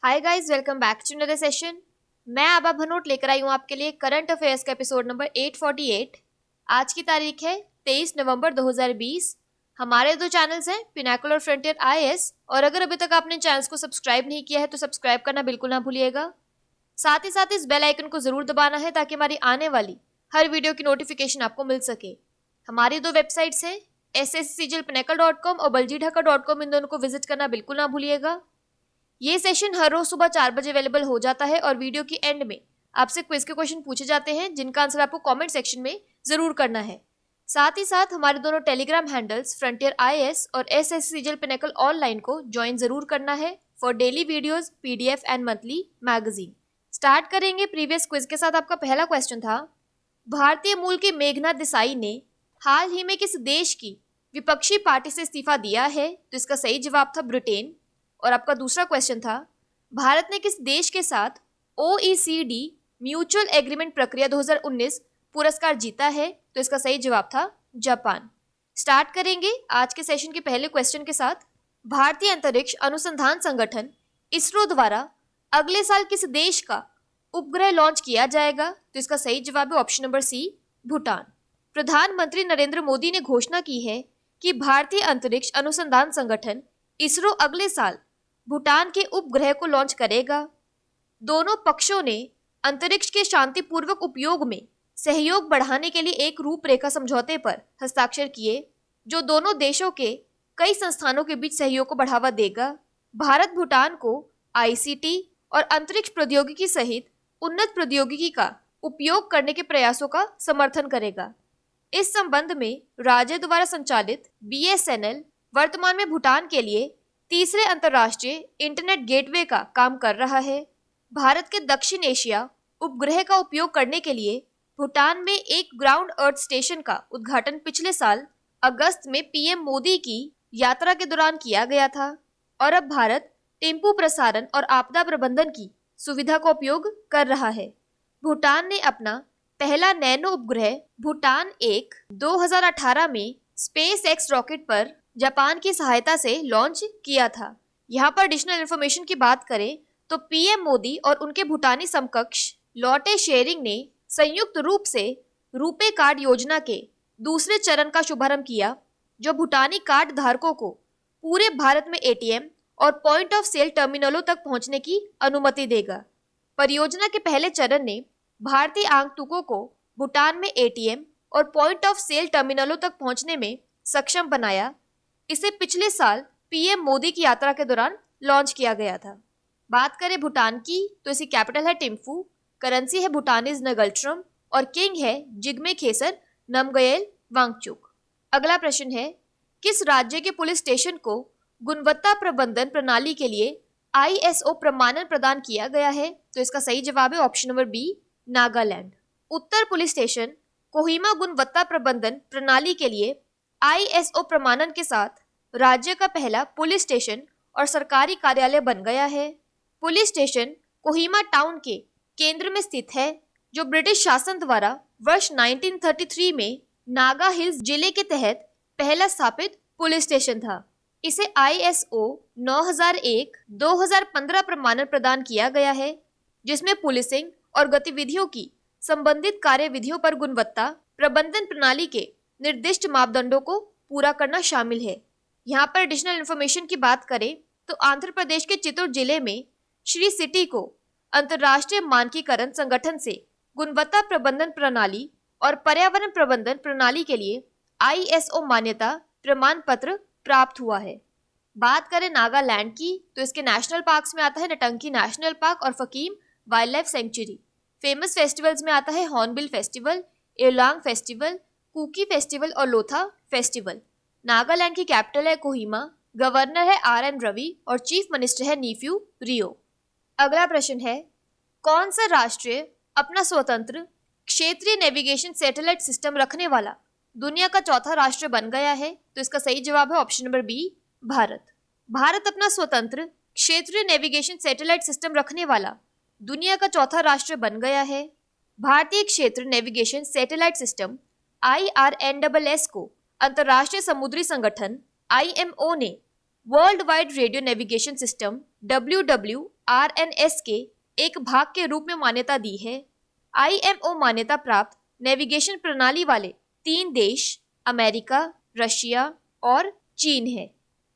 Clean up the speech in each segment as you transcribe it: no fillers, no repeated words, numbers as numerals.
Hi guys, welcome back to another session. मैं आबा भनोट लेकर आई हूँ आपके लिए करंट अफेयर्स का एपिसोड नंबर 848। आज की तारीख है 23 नवंबर 2020। हमारे दो चैनल्स हैं, पिनाकल और फ्रंटियर आईएएस, और अगर अभी तक आपने चैनल्स को सब्सक्राइब नहीं किया है तो सब्सक्राइब करना बिल्कुल ना भूलिएगा। साथ ही साथ इस बेल आइकन को जरूर दबाना है ताकि हमारी आने वाली हर वीडियो की नोटिफिकेशन आपको मिल सके। हमारी दो वेबसाइट्स हैं, sscglpinnacle.com और baljeedhaka.com। इन दोनों को विजिट करना बिल्कुल ना भूलिएगा। ये सेशन हर रोज सुबह 4 बजे अवेलेबल हो जाता है और वीडियो की एंड में आपसे क्विज के क्वेश्चन पूछे जाते हैं जिनका आंसर आपको कमेंट सेक्शन में जरूर करना है। साथ ही साथ हमारे दोनों टेलीग्राम हैंडल्स फ्रंटियर आईएएस और एसएससीजीएल पिनेकल ऑनलाइन को ज्वाइन जरूर करना है for daily videos, PDF and monthly magazine. Start करेंगे प्रीवियस क्विज के साथ। आपका पहला क्वेश्चन था, भारतीय मूल के मेघनाथ देसाई ने हाल ही में किस देश की विपक्षी पार्टी से इस्तीफा दिया है? तो इसका सही जवाब था ब्रिटेन। और आपका दूसरा क्वेश्चन था, भारत ने किस देश के साथ ओईसीडी म्यूचुअल एग्रीमेंट प्रक्रिया 2019 पुरस्कार जीता है? तो इसका सही जवाब था जापान। स्टार्ट करेंगे आज के सेशन के पहले क्वेश्चन के साथ। भारतीय अंतरिक्ष अनुसंधान संगठन इसरो द्वारा अगले साल किस देश का उपग्रह लॉन्च किया जाएगा? तो इसका सही जवाब है ऑप्शन नंबर सी, भूटान। प्रधानमंत्री नरेंद्र मोदी ने घोषणा की है कि भारतीय अंतरिक्ष अनुसंधान संगठन इसरो अगले साल भूटान के उपग्रह को लॉन्च करेगा। दोनों पक्षों ने अंतरिक्ष के शांतिपूर्वक उपयोग में सहयोग बढ़ाने के लिए एक रूपरेखा समझौते पर हस्ताक्षर किए, जो दोनों देशों के कई संस्थानों के बीच सहयोग को बढ़ावा देगा। भारत भूटान को आईसीटी और अंतरिक्ष प्रौद्योगिकी सहित उन्नत प्रौद्योगिकी का उपयोग करने के प्रयासों का समर्थन करेगा। इस संबंध में राज्य द्वारा संचालित बीएसएनएल वर्तमान में भूटान के लिए तीसरे अंतर्राष्ट्रीय इंटरनेट गेटवे का काम कर रहा है। भारत के दक्षिण एशिया उपग्रह का उपयोग करने के लिए भूटान में एक ग्राउंड अर्थ स्टेशन का उद्घाटन पिछले साल अगस्त में पीएम मोदी की यात्रा के दौरान किया गया था। और अब भारत टेम्पू प्रसारण और आपदा प्रबंधन की सुविधा का उपयोग कर रहा है। भूटान ने अपना पहला नैनो उपग्रह भूटान 1 2018 में स्पेस एक्स रॉकेट पर जापान की सहायता से लॉन्च किया था। यहाँ पर एडिशनल इन्फॉर्मेशन की बात करें तो पीएम मोदी और उनके भूटानी समकक्ष लॉटे शेरिंग ने संयुक्त रूप से रुपे कार्ड योजना के दूसरे चरण का शुभारंभ किया, जो भूटानी कार्ड धारकों को पूरे भारत में एटीएम और पॉइंट ऑफ सेल टर्मिनलों तक पहुंचने की अनुमति देगा। परियोजना के पहले चरण ने भारतीय आगंतुकों को भूटान में एटीएम और पॉइंट ऑफ सेल टर्मिनलों तक पहुंचने में सक्षम बनाया। इसे पिछले साल पीएम मोदी की यात्रा के दौरान लॉन्च किया गया था। बात करें भूटान की तो इसकी कैपिटल है टिम्फू, करेंसी है भूटानीज नगल्ट्रम और किंग है जिग्मे खेसर नमगयल वांगचुक। अगला प्रश्न है, किस राज्य के पुलिस स्टेशन को गुणवत्ता प्रबंधन प्रणाली के लिए आईएसओ प्रमाणन प्रदान किया गया है? तो इसका सही जवाब है ऑप्शन नंबर बी, नागालैंड। उत्तर पुलिस स्टेशन कोहिमा गुणवत्ता प्रबंधन प्रणाली के लिए आईएसओ प्रमाणन के साथ राज्य का पहला पुलिस स्टेशन और सरकारी कार्यालय बन गया है। पुलिस स्टेशन कोहिमा टाउन के केंद्र में स्थित है, जो ब्रिटिश शासन द्वारा वर्ष 1933 में नागा हिल्स जिले के तहत पहला स्थापित पुलिस स्टेशन था। इसे आईएसओ 9001-2015 प्रमाणन प्रदान किया गया है, जिसमें पुलिसिंग और गतिविधियों की संबंधित कार्यविधियों पर गुणवत्ता प्रबंधन प्रणाली के निर्दिष्ट मापदंडों को पूरा करना शामिल है। यहाँ पर एडिशनल इन्फॉर्मेशन की बात करें तो आंध्र प्रदेश के चित्तूर जिले में श्री सिटी को अंतर्राष्ट्रीय मानकीकरण संगठन से गुणवत्ता प्रबंधन प्रणाली और पर्यावरण प्रबंधन प्रणाली के लिए आईएसओ मान्यता प्रमाण पत्र प्राप्त हुआ है। बात करें नागालैंड की तो इसके नेशनल पार्क्स में आता है नटंकी नेशनल पार्क और Fakim wildlife sanctuary. Famous festivals में आता है hornbill festival, Aoling festival, Kuki festival और लोथा फेस्टिवल। नागालैंड की कैपिटल है कोहिमा, गवर्नर है आरएन रवि और चीफ मिनिस्टर है नीफ्यू रियो। अगला प्रश्न है, कौन सा राष्ट्र अपना स्वतंत्र क्षेत्रीय नेविगेशन सैटेलाइट सिस्टम रखने वाला दुनिया का चौथा राष्ट्र बन गया है? तो इसका सही जवाब है option number B, Bharat. Bharat अपना स्वतंत्र क्षेत्रीय नेविगेशन सैटेलाइट सिस्टम रखने वाला दुनिया का चौथा राष्ट्र बन गया है। भारतीय क्षेत्र नेविगेशन सैटेलाइट सिस्टम IRNSS को अंतर्राष्ट्रीय समुद्री संगठन IMO ने world wide radio navigation system RNS के एक भाग के रूप में मान्यता दी है। IMO मान्यता प्राप्त नेविगेशन प्रणाली वाले 3 देश अमेरिका, रशिया और चीन है।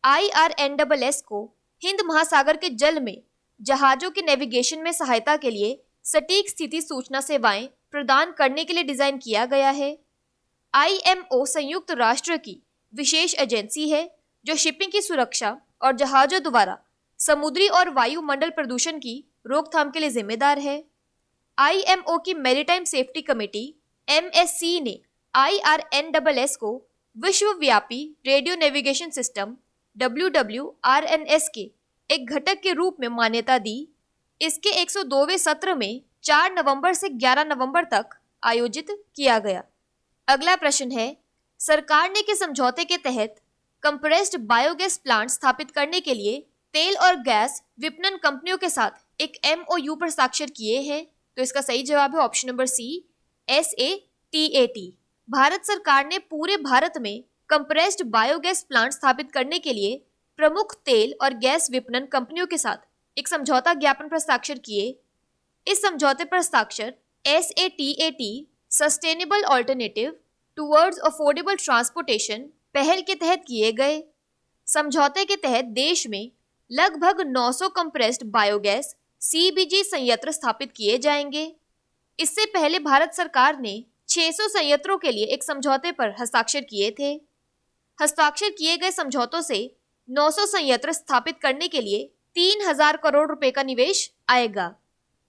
IRNSS को हिंद महासागर के जल में जहाजों के नेविगेशन में सहायता के लिए सटीक स्थिति सूचना सेवाएं प्रदान करने के लिए डिजाइन किया गया है। IMO संयुक्त राष्ट्र की विशेष एजेंसी है जो शिपिंग की सुरक्षा और जहाजों द्वारा समुद्री और वायुमंडल प्रदूषण की रोकथाम के लिए जिम्मेदार है। IMO की मैरीटाइम सेफ्टी कमेटी MSC ने IRNSS को विश्वव्यापी रेडियो नेविगेशन सिस्टम WWRNS के एक घटक के रूप में मान्यता दी। इसके 102वें सत्र में 4 नवंबर से 11 नवंबर तक आयोजित किया गया। अगला प्रश्न है, सरकार ने किस समझौते के तहत कंप्रेस्ड बायोगैस प्लांट स्थापित करने के लिए तेल और गैस विपणन कंपनियों के साथ एक MOU पर हस्ताक्षर किए हैं? तो इसका सही जवाब है option number C, SATAT। Bharat सरकार ने पूरे भारत में कंप्रेस्ड बायोगैस प्लांट स्थापित करने के लिए प्रमुख तेल और गैस विपणन कंपनियों के साथ एक समझौता ज्ञापन पर हस्ताक्षर किए। इस समझौते पर हस्ताक्षर SATAT sustainable alternative towards affordable transportation पहल के तहत किए गए। समझौते के तहत देश में लगभग 900 कंप्रेस्ड बायोगैस CBG संयंत्र स्थापित किए जाएंगे। इससे पहले भारत सरकार ने 600 संयंत्रों के लिए एक समझौते पर हस्ताक्षर किए थे। हस्ताक्षर किए गए समझौतों से 900 संयंत्र स्थापित करने के लिए 3000 करोड़ रुपए का निवेश आएगा।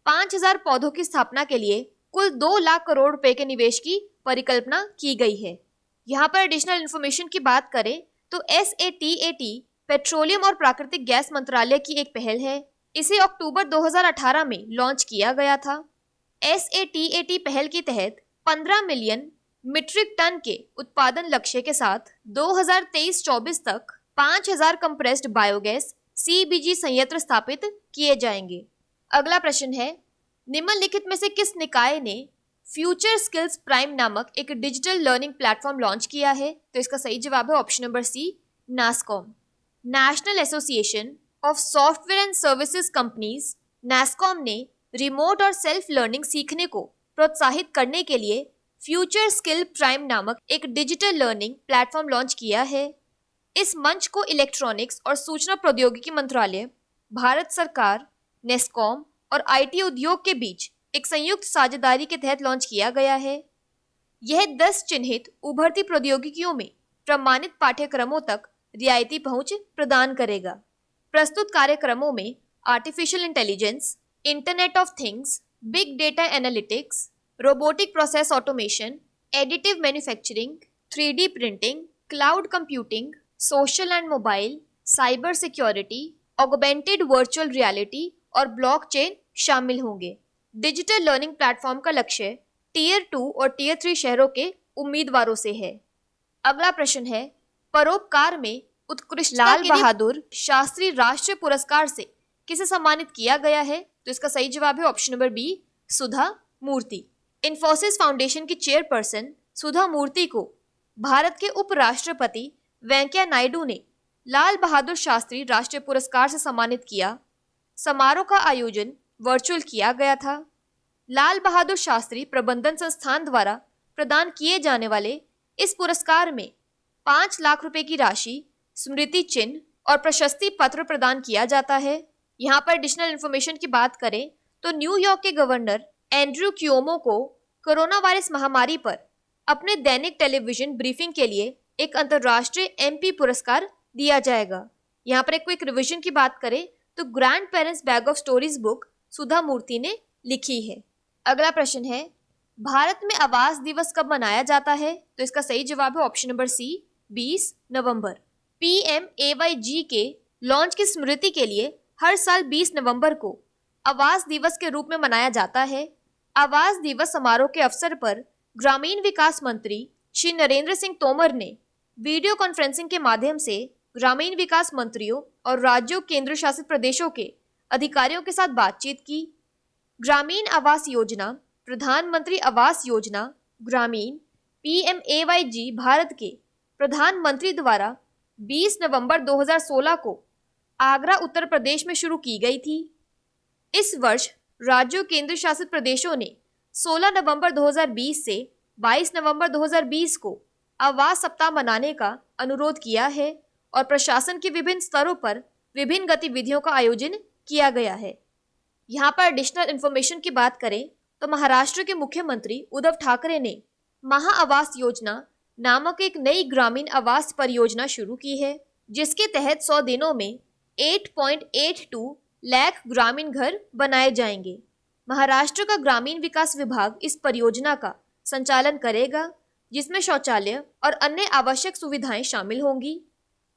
5000 पौधों की स्थापना के लिए कुल 2 लाख करोड़ रुपए के निवेश की परिकल्पना की गई है। यहाँ पर एडिशनल इन्फॉर्मेशन की बात करें तो SATAT पेट्रोलियम और प्राकृतिक गैस मंत्रालय की एक पहल है। इसे अक्टूबर 2018 में लॉन्च किया गया था। SATAT पहल के तहत 15 मिलियन मीट्रिक टन के उत्पादन लक्ष्य के साथ 2023-24 तक 5000 कंप्रेस्ड बायोगैस CBG संयंत्र स्थापित किए जाएंगे। अगला प्रश्न है, निम्नलिखित में से किस निकाय ने फ्यूचर स्किल्स प्राइम नामक एक डिजिटल लर्निंग प्लेटफॉर्म लॉन्च किया है? तो इसका सही जवाब है option number C, NASSCOM। National association of software and services companies NASSCOM ने रिमोट और सेल्फ लर्निंग सीखने को प्रोत्साहित करने के लिए फ्यूचर स्किल प्राइम नामक एक डिजिटल लर्निंग प्लेटफॉर्म लॉन्च किया है। इस मंच को इलेक्ट्रॉनिक्स और सूचना प्रौद्योगिकी मंत्रालय, भारत सरकार, NASSCOM और IT उद्योग के बीच एक संयुक्त साझेदारी के तहत लॉन्च किया गया है। यह 10 चिन्हित उभरती प्रौद्योगिकियों में प्रमाणित पाठ्यक्रमों तक रियायती पहुंच प्रदान करेगा। प्रस्तुत कार्यक्रमों में artificial intelligence, internet of things, big data analytics, robotic process automation, additive manufacturing, 3D printing, cloud computing, social and mobile, cyber security, augmented virtual reality और ब्लॉकचेन शामिल होंगे। डिजिटल लर्निंग प्लेटफॉर्म का लक्ष्य टियर 2 और टियर 3 शहरों के उम्मीदवारों से है। अगला प्रश्न है, परोपकार में उत्कृष्टता लाल बहादुर शास्त्री राष्ट्रीय पुरस्कार से किसे सम्मानित किया गया है? तो इसका सही जवाब है ऑप्शन नंबर बी, सुधा मूर्ति। इन्फोसिस फाउंडेशन की चेयरपर्सन सुधा मूर्ति को भारत के उपराष्ट्रपति वेंकैया नायडू ने लाल बहादुर शास्त्री राष्ट्रीय पुरस्कार से सम्मानित किया। समारोह का आयोजन वर्चुअल किया गया था। लाल बहादुर शास्त्री प्रबंधन संस्थान द्वारा प्रदान किए जाने वाले इस पुरस्कार में 5 लाख रुपए की राशि, स्मृति चिन्ह और प्रशस्ति पत्र प्रदान किया जाता है। यहाँ पर एडिशनल इन्फॉर्मेशन की बात करें तो न्यूयॉर्क के गवर्नर एंड्रयू क्यूओमो को कोरोना वायरस महामारी पर अपने दैनिक टेलीविजन ब्रीफिंग के लिए एक अंतर्राष्ट्रीय MP पुरस्कार दिया जाएगा। यहाँ पर एक क्विक रिवीजन की बात करें तो grandparents bag of stories book Sudha Murthy ने लिखी है। अगला प्रश्न है, भारत में आवास दिवस कब मनाया जाता है? तो इसका सही जवाब है ऑप्शन नंबर सी, 20 नवंबर। PMAYG के लॉन्च की स्मृति के लिए हर साल 20 नवंबर को आवास दिवस के रूप में मनाया जाता है। आवास दिवस समारोह के अवसर पर ग्रामीण विकास मंत्री श्री नरेंद्र सिंह तोमर ने वीडियो कॉन्फ्रेंसिंग के माध्यम से ग्रामीण विकास मंत्रियों और राज्यों केंद्र शासित प्रदेशों के अधिकारियों के साथ बातचीत की। ग्रामीण आवास योजना, प्रधानमंत्री आवास योजना ग्रामीण PMAYG भारत के प्रधानमंत्री द्वारा 20 नवंबर 2016 को आगरा उत्तर प्रदेश में शुरू की गई थी। इस वर्ष राज्यों केंद्र शासित प्रदेशों ने 16 नवंबर 2020 से 22 नवंबर 2020 को आवास सप्ताह मनाने का अनुरोध किया है और प्रशासन के विभिन्न स्तरों पर विभिन्न गतिविधियों का आयोजन किया गया है। यहाँ पर एडिशनल इन्फॉर्मेशन की बात करें तो महाराष्ट्र के मुख्यमंत्री उद्धव ठाकरे ने महा आवास योजना नामक एक नई ग्रामीण आवास परियोजना शुरू की है, जिसके तहत 100 दिनों में 8.82 लाख ग्रामीण घर बनाए जाएंगे। महाराष्ट्र का ग्रामीण विकास विभाग इस परियोजना का संचालन करेगा, जिसमें शौचालय और अन्य आवश्यक सुविधाएं शामिल होंगी।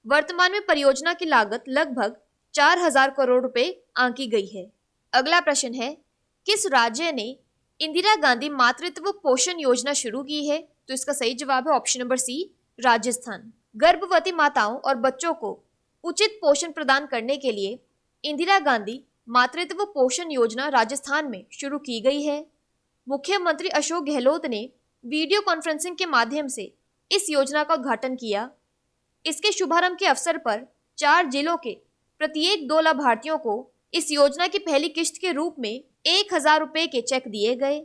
वर्तमान में परियोजना की लागत लगभग 4,000 करोड़ रुपए आंकी गई है। अगला प्रश्न है, किस राज्य ने इंदिरा गांधी मातृत्व पोषण योजना शुरू की है? तो इसका सही जवाब है ऑप्शन नंबर सी, राजस्थान। गर्भवती माताओं और बच्चों को उचित पोषण प्रदान करने के लिए इंदिरा गांधी मातृत्व पोषण योजना राजस्थान में शुरू की गई है। मुख्यमंत्री अशोक गहलोत ने वीडियो कॉन्फ्रेंसिंग के माध्यम से इस योजना का उद्घाटन किया। इसके शुभारंभ के अवसर पर 4 जिलों के प्रत्येक 2 लाभार्थियों को इस योजना की पहली किश्त के रूप में 1,000 रुपए के चेक दिए गए।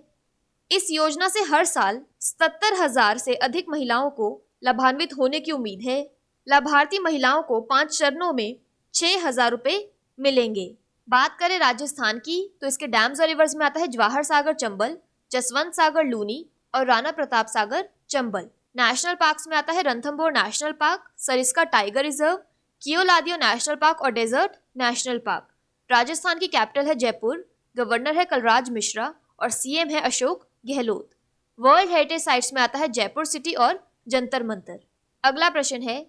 इस योजना से हर साल 77,000 से अधिक महिलाओं को लाभान्वित होने की उम्मीद है। लाभार्थी महिलाओं को 5 चरणों में 6,000 रुपए मिलेंगे। बात करें राजस्थान की तो इसके डैम्स और रिवर्स में आता है जवाहर सागर चंबल, जसवंत सागर लूनी और राणा प्रताप सागर चंबल। नेशनल पार्क्स में आता है Ranthambore national park, Sariska tiger reserve, Keoladeo national park और डेजर्ट नेशनल पार्क। राजस्थान की कैपिटल है जयपुर, गवर्नर है कलराज मिश्रा और सीएम है Ashok Gehlot. World heritage sites में आता है जयपुर सिटी और जंतर मंतर। अगला प्रश्न है,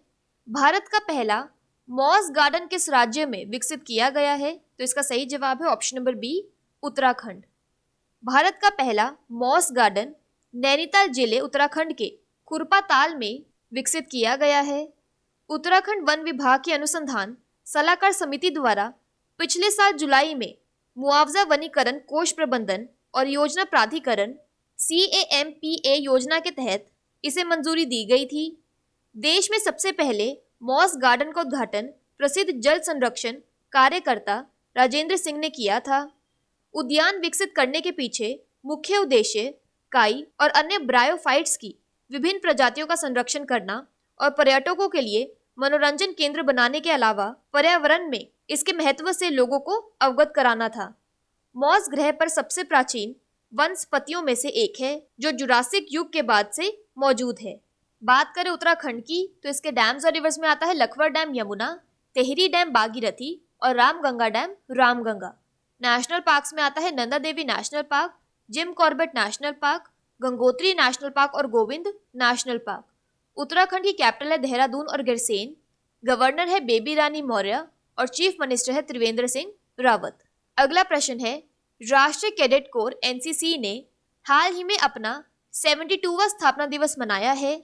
भारत का पहला मॉस गार्डन किस राज्य में विकसित किया गया है? तो इसका सही जवाब है option number B, Uttarakhand. Bharat का पहला मॉस गार्डन नैनीताल जिले उत्तराखंड के खुरपाताल में विकसित किया गया है। उत्तराखंड वन विभाग की अनुसंधान सलाहकार समिति द्वारा पिछले साल जुलाई में मुआवजा वनीकरण कोष प्रबंधन और योजना प्राधिकरण CAMPA योजना के तहत इसे मंजूरी दी गई थी। देश में सबसे पहले मॉस गार्डन का उद्घाटन प्रसिद्ध जल संरक्षण कार्यकर्ता राजेंद्र सिंह ने किया था। उद्यान विकसित करने के पीछे मुख्य उद्देश्य काई और अन्य ब्रायोफाइट्स की विभिन्न प्रजातियों का संरक्षण करना और पर्यटकों के लिए मनोरंजन केंद्र बनाने के अलावा पर्यावरण में इसके महत्व से लोगों को अवगत कराना था। मॉस ग्रह पर सबसे प्राचीन वनस्पतियों में से एक है, जो जुरासिक युग के बाद से मौजूद है। बात करें उत्तराखंड की तो इसके डैम्स और रिवर्स में आता है लखवर डैम यमुना, तेहरी डैम भागीरथी और Ramganga dam Ramganga. National parks में आता है Nanda Devi national park, Jim Corbett national park, Gangotri national park और गोविंद नेशनल पार्क। उत्तराखंड की कैपिटल है देहरादून और गिरसेन। गवर्नर है बेबी रानी मौर्य और चीफ मिनिस्टर है त्रिवेंद्र सिंह रावत। अगला प्रश्न है, राष्ट्रीय कैडेट कोर NCC ने हाल ही में अपना 72वां स्थापना दिवस मनाया है।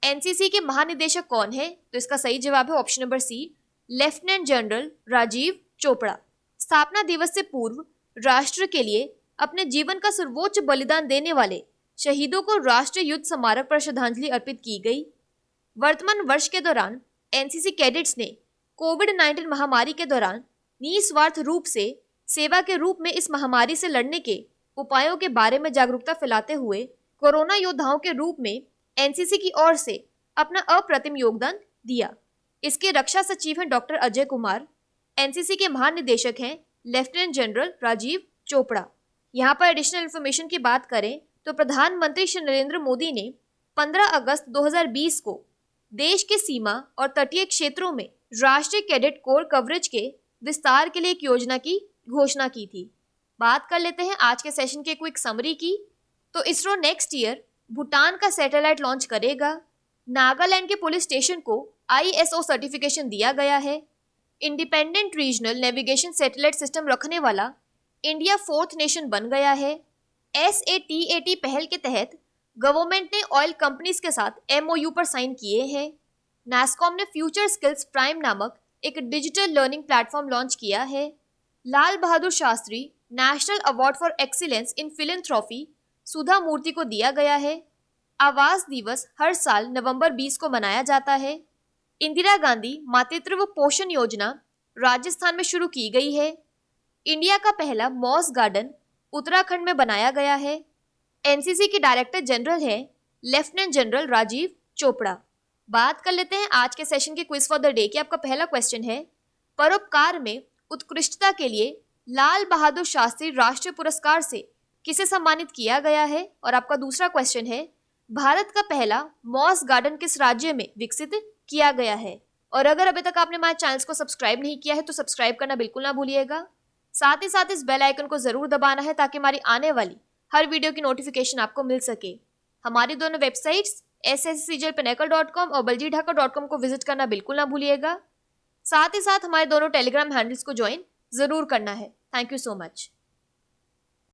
NCC के महानिदेशक कौन है? तो इसका सही जवाब है option number C, lieutenant general Rajiv Chopra. स्थापना दिवस से पूर्व राष्ट्र के लिए अपने जीवन का सर्वोच्च बलिदान देने वाले शहीदों को राष्ट्रीय युद्ध स्मारक पर श्रद्धांजलि अर्पित की गई। वर्तमान वर्ष के दौरान NCC कैडेट्स ने कोविड-19 महामारी के दौरान निस्वार्थ रूप से सेवा के रूप में इस महामारी से लड़ने के उपायों के बारे में जागरूकता फैलाते हुए कोरोना योद्धाओं के रूप में NCC की ओर से अपना अप्रतिम योगदान दिया। इसके रक्षा सचिव हैं डॉक्टर अजय कुमार। NCC के महानिदेशक हैं लेफ्टिनेंट जनरल राजीव चोपड़ा। यहाँ पर एडिशनल इन्फॉर्मेशन की बात करें तो प्रधानमंत्री श्री नरेंद्र मोदी ने 15 अगस्त 2020 को देश के सीमा और तटीय क्षेत्रों में राष्ट्रीय कैडेट कोर कवरेज के विस्तार के लिए एक योजना की घोषणा की थी। बात कर लेते हैं आज के सेशन के क्विक समरी की। तो इसरो नेक्स्ट ईयर भूटान का सैटेलाइट लॉन्च करेगा। नागालैंड के पुलिस स्टेशन को ISO सर्टिफिकेशन दिया गया है। Independent regional navigation satellite system रखने वाला इंडिया 4th नेशन बन गया है। SATAT पहल के तहत गवर्नमेंट ने ऑयल कंपनीज के साथ MOU पर साइन किए हैं। NASSCOM ने फ्यूचर स्किल्स प्राइम नामक एक डिजिटल लर्निंग प्लेटफॉर्म लॉन्च किया है। Lal Bahadur Shastri national award for excellence in philanthropy Sudha Murthy को दिया गया है। आवास दिवस हर साल नवंबर 20 को मनाया जाता है। इंदिरा गांधी मातृत्व पोषण योजना राजस्थान में शुरू की गई है। इंडिया का पहला मॉस गार्डन उत्तराखंड में बनाया गया है। एनसीसी के डायरेक्टर जनरल है लेफ्टिनेंट जनरल राजीव चोपड़ा। बात कर लेते हैं आज के सेशन के क्विज फॉर द डे की। आपका पहला क्वेश्चन है, परोपकार में उत्कृष्टता के लिए लाल बहादुर शास्त्री राष्ट्रीय पुरस्कार से किसे सम्मानित किया गया है? और आपका दूसरा क्वेश्चन है, भारत का पहला मॉस गार्डन किस राज्य में विकसित किया गया है? और अगर अभी तक आपने हमारे चैनल को सब्सक्राइब नहीं किया है तो सब्सक्राइब करना बिल्कुल ना भूलिएगा। साथ ही साथ इस बेल आइकन को जरूर दबाना है ताकि हमारी आने वाली हर वीडियो की नोटिफिकेशन आपको मिल सके। हमारी दोनों वेबसाइट्स sscjlpinnacle.com और baljitdhaka.com को विजिट करना बिल्कुल ना भूलिएगा। साथ ही साथ हमारे दोनों टेलीग्राम हैंडल्स को ज्वाइन जरूर करना है। Thank you so much.